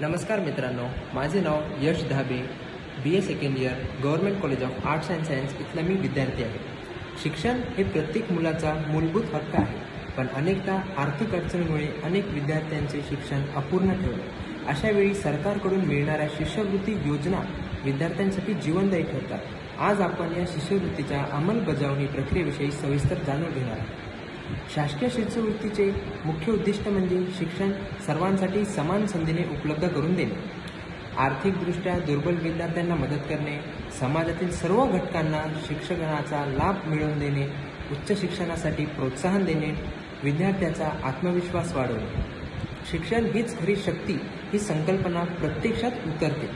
नमस्कार मित्रांनो, माझे नाव यश धाबे, BA second year, government college of arts and science इथला मी विद्यार्थी आहे. शिक्षण हे प्रत्येक मुलाचा मूलभूत हक्क आहे, पण अनेकदा आर्थिक अडचणीमुळे अनेक विद्यार्थ्यांचे शिक्षण अपूर्ण ठेवले. अशावेळी सरकारकडून मिळणाऱ्या शिष्यवृत्ती योजना विद्यार्थ्यांसाठी जीवनदायी ठरतात. आज आपण या शिष्यवृत्तीच्या अंमलबजावणी प्रक्रियेविषयी सविस्तर जाणून घेणार आहोत. शासकीय शिष्यवृत्तीचे मुख्य उद्दिष्ट म्हणजे शिक्षण सर्वांसाठी समान संधीने उपलब्ध करून देणे, आर्थिकदृष्ट्या दुर्बल विद्यार्थ्यांना मदत करणे, समाजातील सर्व घटकांना शिक्षणाचा लाभ मिळवून देणे, उच्च शिक्षणासाठी प्रोत्साहन देणे, विद्यार्थ्याचा आत्मविश्वास वाढवणे. शिक्षण हीच खरी शक्ती ही संकल्पना प्रत्यक्षात उतरते.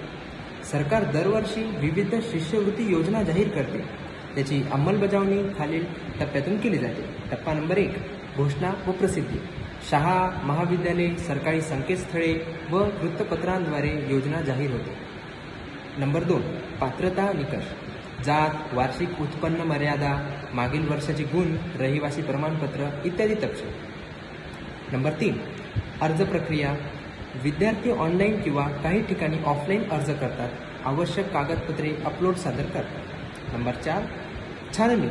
सरकार दरवर्षी विविध शिष्यवृत्ती योजना जाहीर करते. त्याची अंमलबजावणी खालील टप्प्यातून केली जाते. टप्पा नंबर 1, घोषणा व प्रसिद्धी. शाळा, महाविद्यालये, सरकारी संकेतस्थळे व वृत्तपत्रांद्वारे योजना जाहीर होते. नंबर 2, पात्रता निकष. जात, वार्षिक उत्पन्न मर्यादा, मागील वर्षाचे गुण, रहिवासी प्रमाणपत्र इत्यादी तपशील. नंबर 3, अर्ज प्रक्रिया. विद्यार्थी ऑनलाईन किंवा काही ठिकाणी ऑफलाईन अर्ज करतात. आवश्यक कागदपत्रे अपलोड सादर करतात. नंबर 4, छाननी.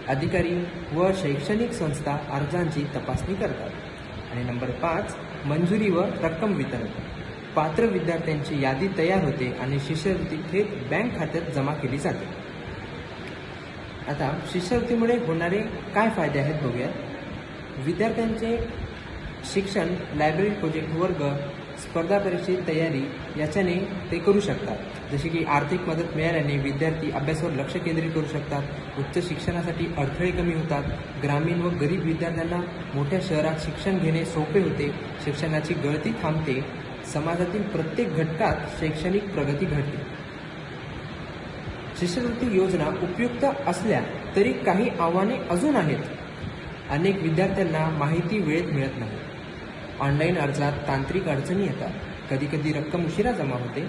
अधिकारी व शैक्षणिक संस्था अर्जांची तपासणी करतात. आणि नंबर 5, मंजुरी व रक्कम वितरण. पात्र विद्यार्थ्यांची यादी तयार होते आणि शिष्यवृत्ती थेट बँक खात्यात जमा केली जाते. आता शिष्यवृत्तीमुळे होणारे काय फायदे आहेत बघूया. विद्यार्थ्यांचे शिक्षण, लायब्ररी प्रोजेक्ट, वर्ग, स्पर्धा परीक्षेची तयारी याच्याने ते करू शकतात. जसे की आर्थिक मदत मिळाल्याने विद्यार्थी अभ्यासावर लक्ष केंद्रित करू शकतात. उच्च शिक्षणासाठी अडथळे कमी होतात. ग्रामीण व गरीब विद्यार्थ्यांना मोठ्या शहरात शिक्षण घेणे सोपे होते. शिक्षणाची गळती थांबते. समाजातील प्रत्येक घटकात शैक्षणिक प्रगती घडते. शिष्यवृत्ती योजना उपयुक्त असल्या तरी काही आव्हाने अजून आहेत. अनेक विद्यार्थ्यांना माहिती वेळेत मिळत नाही. ऑनलाईन अर्जात तांत्रिक अडचणी येतात. कधीकधी रक्कम उशिरा जमा होते.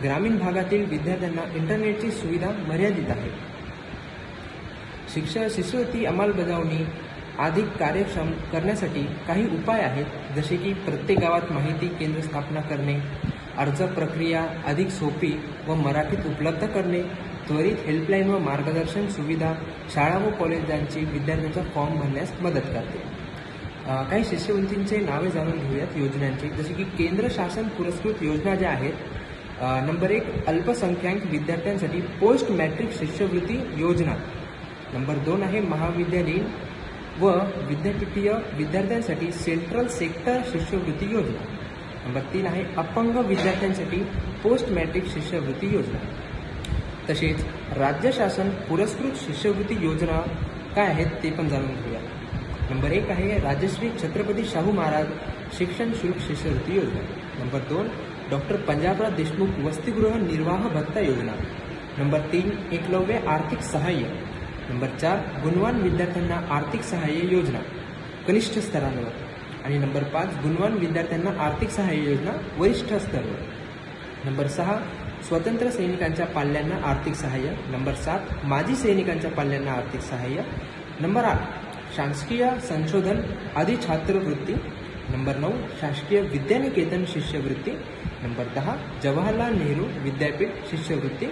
ग्रामीण भागातील विद्यार्थ्यांना इंटरनेटची सुविधा मर्यादित आहे. शिष्यवृत्ती अंमलबजावणी अधिक कार्यक्षम करण्यासाठी काही उपाय आहेत. जसे की प्रत्येक गावात माहिती केंद्र स्थापना करणे, अर्ज प्रक्रिया अधिक सोपी व मराठीत उपलब्ध करणे, त्वरित हेल्पलाईन व मार्गदर्शन सुविधा, शाळा व कॉलेजांची विद्यार्थ्यांचा फॉर्म भरण्यास मदत करते. काही शिष्यवृत्तींचे नावे जाणून घेऊयात योजनांची. जसे की केंद्र शासन पुरस्कृत योजना ज्या आहेत. नंबर 1, अल्पसंख्याक विद्यार्थ्यांसाठी पोस्ट मॅट्रिक शिष्यवृत्ती योजना. नंबर 2 आहे महाविद्यालयीन व विद्यापीठीय विद्यार्थ्यांसाठी सेंट्रल सेक्टर शिष्यवृत्ती योजना. नंबर 3 आहे अपंग विद्यार्थ्यांसाठी पोस्ट मॅट्रिक शिष्यवृत्ती योजना. तसेच राज्य शासन पुरस्कृत शिष्यवृत्ती योजना काय आहेत ते पण जाणून घेऊया. नंबर 1 आहे राजश्री छत्रपती शाहू महाराज शिक्षण शुल्क शिष्यवृत्ती योजना. नंबर 2, डॉक्टर पंजाबराव देशमुख वसतिगृह निर्वाह भत्ता योजना. नंबर 3, एकलव्य आर्थिक सहाय्य. नंबर 4, गुणवान विद्यार्थ्यांना आर्थिक सहाय्य योजना कनिष्ठ स्तरावर. आणि नंबर 5, गुणवान विद्यार्थ्यांना आर्थिक सहाय्य योजना वरिष्ठ स्तरावर. नंबर 6, स्वतंत्र सैनिकांच्या पाल्यांना आर्थिक सहाय्य. नंबर 7, माजी सैनिकांच्या पाल्यांना आर्थिक सहाय्य. नंबर 8, शासकीय संशोधन अधिछात्रवृत्ती. नंबर 9, शासकीय विद्यानिकेतन शिष्यवृत्ती. नंबर 10, जवाहरलाल नेहरू विद्यापीठ शिष्यवृत्ती.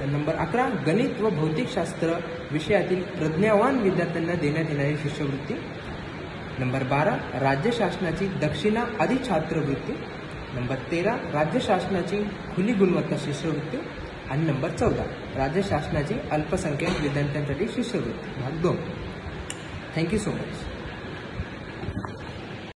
नंबर 11, गणित व भौतिकशास्त्र विषयातील प्रज्ञावान विद्यार्थ्यांना देण्यात येणारी शिष्यवृत्ती. नंबर 12, राज्य शासनाची दक्षिणा अधिछात्रवृत्ती. नंबर 13, राज्य शासनाची खुली गुणवत्ता शिष्यवृत्ती. आणि नंबर 14, राज्य शासनाची अल्पसंख्याक विद्यार्थ्यांसाठी शिष्यवृत्ती भाग 2. Thank you so much.